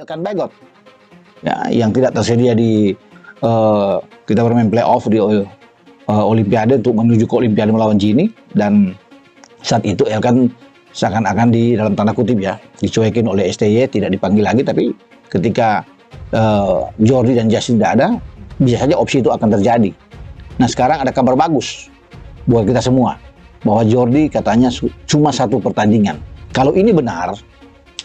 Elkan Bagot ya, yang tidak tersedia di kita bermain playoff di Olimpiade untuk menuju ke Olimpiade melawan Gini, dan saat itu Elkan seakan-akan di dalam tanda kutip ya dicuekin oleh STY, tidak dipanggil lagi. Tapi ketika Jordi dan Justin tidak ada, bisa saja opsi itu akan terjadi. Nah, sekarang ada kabar bagus buat kita semua bahwa Jordi katanya cuma satu pertandingan. Kalau ini benar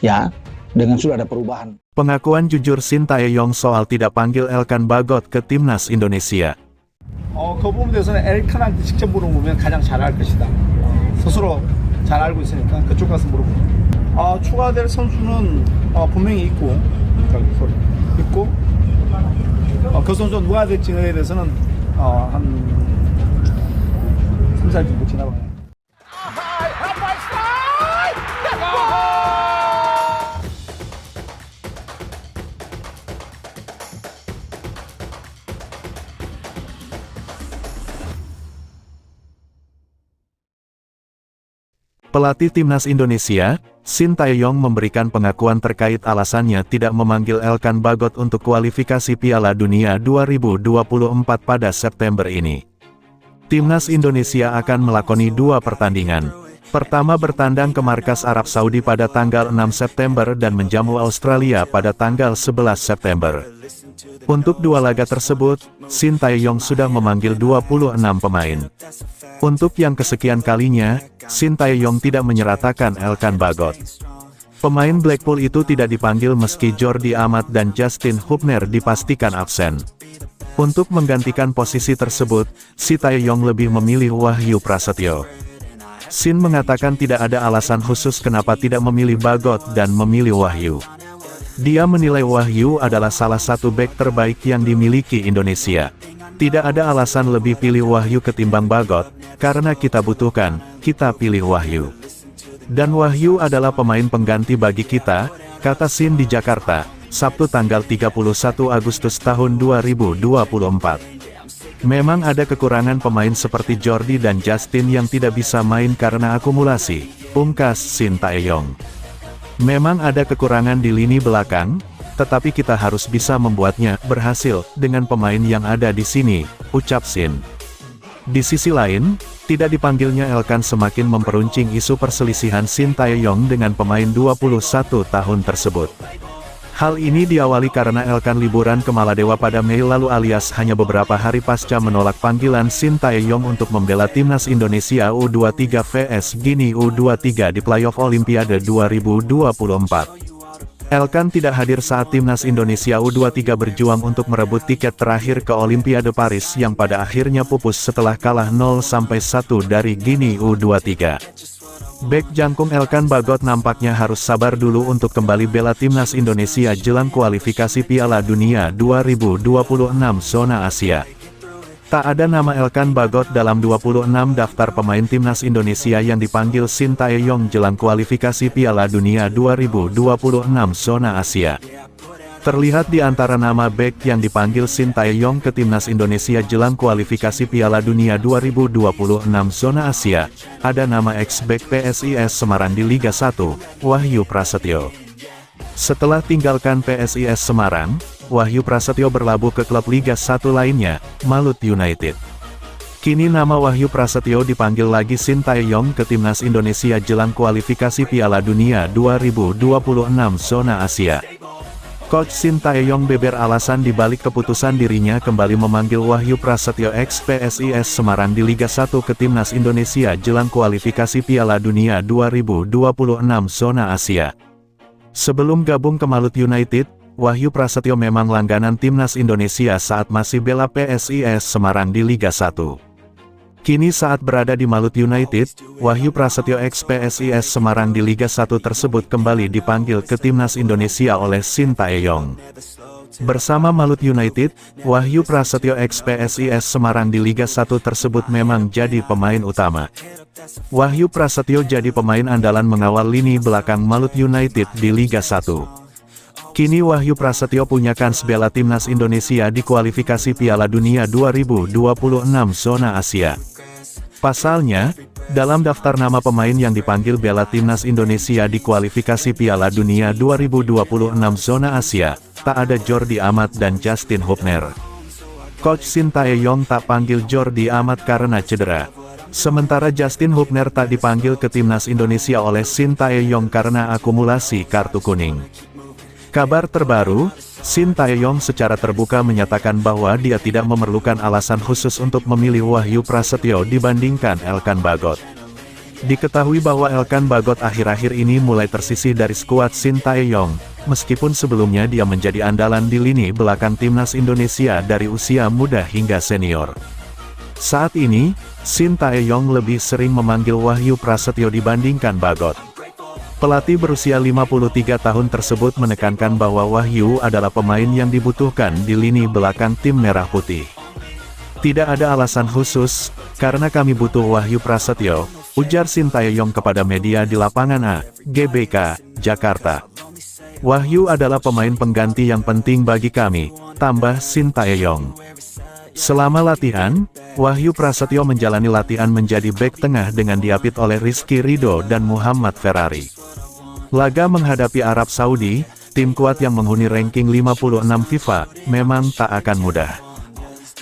ya, dengan sudah ada perubahan. Pengakuan jujur Shin Tae-yong soal tidak panggil Elkan Bagot ke timnas Indonesia. 그 부분에 대해서는 엘칸한테 직접 물어보면 가장 잘 알 것이다. 스스로 잘 알고 있으니까 그쪽 가서 물어보고. 추가될 선수는 분명히 있고, 그 선수 누가 될지에 대해서는 한 3살 정도 지나봐요. Pelatih timnas Indonesia, Shin Tae-yong memberikan pengakuan terkait alasannya tidak memanggil Elkan Bagot untuk kualifikasi Piala Dunia 2024 pada September ini. Timnas Indonesia akan melakoni 2 pertandingan. Pertama bertandang ke markas Arab Saudi pada tanggal 6 September dan menjamu Australia pada tanggal 11 September. Untuk 2 laga tersebut, Shin Tae-yong sudah memanggil 26 pemain. Untuk yang kesekian kalinya, Shin Tae-yong tidak menyertakan Elkan Bagot. Pemain Blackpool itu tidak dipanggil meski Jordi Amat dan Justin Hubner dipastikan absen. Untuk menggantikan posisi tersebut, Shin Tae-yong lebih memilih Wahyu Prasetyo. Shin mengatakan tidak ada alasan khusus kenapa tidak memilih Bagot dan memilih Wahyu. Dia menilai Wahyu adalah salah satu bek terbaik yang dimiliki Indonesia. Tidak ada alasan lebih pilih Wahyu ketimbang Bagot, karena kita butuhkan, kita pilih Wahyu. Dan Wahyu adalah pemain pengganti bagi kita, kata Shin di Jakarta, Sabtu tanggal 31 Agustus tahun 2024. Memang ada kekurangan pemain seperti Jordi dan Justin yang tidak bisa main karena akumulasi, pungkas Shin Tae-yong. Memang ada kekurangan di lini belakang, tetapi kita harus bisa membuatnya berhasil dengan pemain yang ada di sini, ucap Shin. Di sisi lain, tidak dipanggilnya Elkan semakin memperuncing isu perselisihan Shin Tae-yong dengan pemain 21 tahun tersebut. Hal ini diawali karena Elkan liburan ke Maladewa pada Mei lalu alias hanya beberapa hari pasca menolak panggilan Shin Tae-yong untuk membela timnas Indonesia U23 vs Gini U23 di playoff Olimpiade 2024. Elkan tidak hadir saat timnas Indonesia U23 berjuang untuk merebut tiket terakhir ke Olimpiade Paris yang pada akhirnya pupus setelah kalah 0-1 dari Gini U23. Bek jangkung Elkan Bagot nampaknya harus sabar dulu untuk kembali bela timnas Indonesia jelang kualifikasi Piala Dunia 2026 zona Asia. Tak ada nama Elkan Bagot dalam 26 daftar pemain timnas Indonesia yang dipanggil Shin Tae-yong jelang kualifikasi Piala Dunia 2026 zona Asia. Terlihat di antara nama bek yang dipanggil Shin Tae-yong ke timnas Indonesia jelang kualifikasi Piala Dunia 2026 zona Asia, ada nama ex-bek PSIS Semarang di Liga 1, Wahyu Prasetyo. Setelah tinggalkan PSIS Semarang, Wahyu Prasetyo berlabuh ke klub Liga 1 lainnya, Malut United. Kini nama Wahyu Prasetyo dipanggil lagi Shin Tae-yong ke timnas Indonesia jelang kualifikasi Piala Dunia 2026 zona Asia. Coach Shin Tae-yong beber alasan dibalik keputusan dirinya kembali memanggil Wahyu Prasetyo ex PSIS Semarang di Liga 1 ke timnas Indonesia jelang kualifikasi Piala Dunia 2026 zona Asia. Sebelum gabung ke Malut United, Wahyu Prasetyo memang langganan timnas Indonesia saat masih bela PSIS Semarang di Liga 1. Kini saat berada di Malut United, Wahyu Prasetyo ex PSIS Semarang di Liga 1 tersebut kembali dipanggil ke timnas Indonesia oleh Shin Tae-yong. Bersama Malut United, Wahyu Prasetyo ex PSIS Semarang di Liga 1 tersebut memang jadi pemain utama. Wahyu Prasetyo jadi pemain andalan mengawal lini belakang Malut United di Liga 1. Kini Wahyu Prasetyo punya kans bela timnas Indonesia di kualifikasi Piala Dunia 2026 zona Asia. Pasalnya, Dalam daftar nama pemain yang dipanggil bela timnas Indonesia di kualifikasi Piala Dunia 2026 zona Asia, tak ada Jordi Amat dan Justin Hubner. Coach Shin Tae-yong tak panggil Jordi Amat karena cedera. Sementara Justin Hubner tak dipanggil ke timnas Indonesia oleh Shin Tae-yong karena akumulasi kartu kuning. Kabar terbaru, Shin Tae-yong secara terbuka menyatakan bahwa dia tidak memerlukan alasan khusus untuk memilih Wahyu Prasetyo dibandingkan Elkan Bagot. Diketahui bahwa Elkan Bagot akhir-akhir ini mulai tersisih dari skuad Shin Tae-yong, meskipun sebelumnya dia menjadi andalan di lini belakang timnas Indonesia dari usia muda hingga senior. Saat ini, Shin Tae-yong lebih sering memanggil Wahyu Prasetyo dibandingkan Bagot. Pelatih berusia 53 tahun tersebut menekankan bahwa Wahyu adalah pemain yang dibutuhkan di lini belakang tim Merah Putih. Tidak ada alasan khusus, karena kami butuh Wahyu Prasetyo, ujar Shin Tae-yong kepada media di lapangan A, GBK, Jakarta. Wahyu adalah pemain pengganti yang penting bagi kami, tambah Shin Tae-yong. Selama latihan, Wahyu Prasetyo menjalani latihan menjadi bek tengah dengan diapit oleh Rizky Ridho dan Muhammad Ferrari. Laga menghadapi Arab Saudi, tim kuat yang menghuni ranking 56 FIFA, memang tak akan mudah.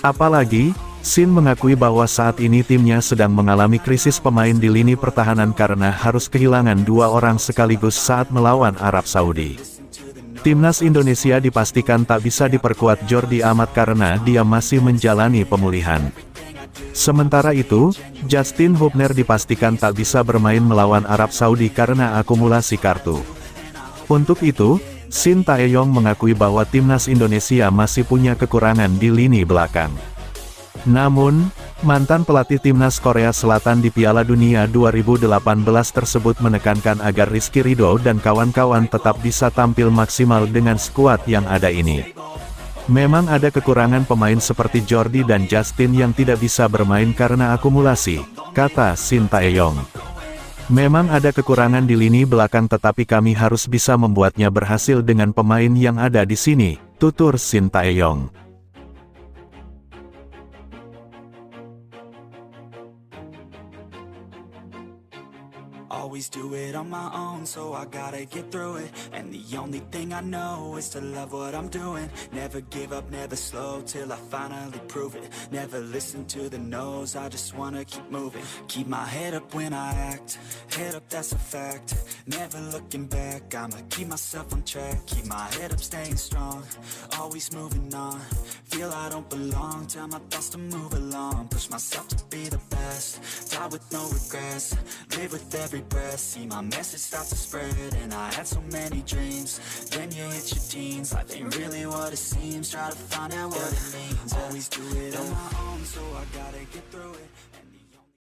Apalagi, Shin mengakui bahwa saat ini timnya sedang mengalami krisis pemain di lini pertahanan karena harus kehilangan 2 orang sekaligus saat melawan Arab Saudi. Timnas Indonesia dipastikan tak bisa diperkuat Jordi Amat karena dia masih menjalani pemulihan. Sementara itu, Justin Hubner dipastikan tak bisa bermain melawan Arab Saudi karena akumulasi kartu. Untuk itu, Shin Tae-yong mengakui bahwa timnas Indonesia masih punya kekurangan di lini belakang. Namun, mantan pelatih timnas Korea Selatan di Piala Dunia 2018 tersebut menekankan agar Rizky Ridho dan kawan-kawan tetap bisa tampil maksimal dengan skuad yang ada ini. Memang ada kekurangan pemain seperti Jordi dan Justin yang tidak bisa bermain karena akumulasi, kata Shin Tae-yong. Memang ada kekurangan di lini belakang tetapi kami harus bisa membuatnya berhasil dengan pemain yang ada di sini, tutur Shin Tae-yong. Always do it on my own, so I gotta get through it. And the only thing I know is to love what I'm doing. Never give up, never slow, till I finally prove it. Never listen to the no's, I just wanna keep moving. Keep my head up when I act, head up, that's a fact. Never looking back, I'ma keep myself on track. Keep my head up, staying strong, always moving on. Feel I don't belong, tell my thoughts to move along. Push myself to be the best, die with no regrets. Live with every breath. See my message start to spread, and I had so many dreams. Then you hit your teens, life ain't really what it seems. Try to find out what it means. Always do it on my own, so I gotta get through it.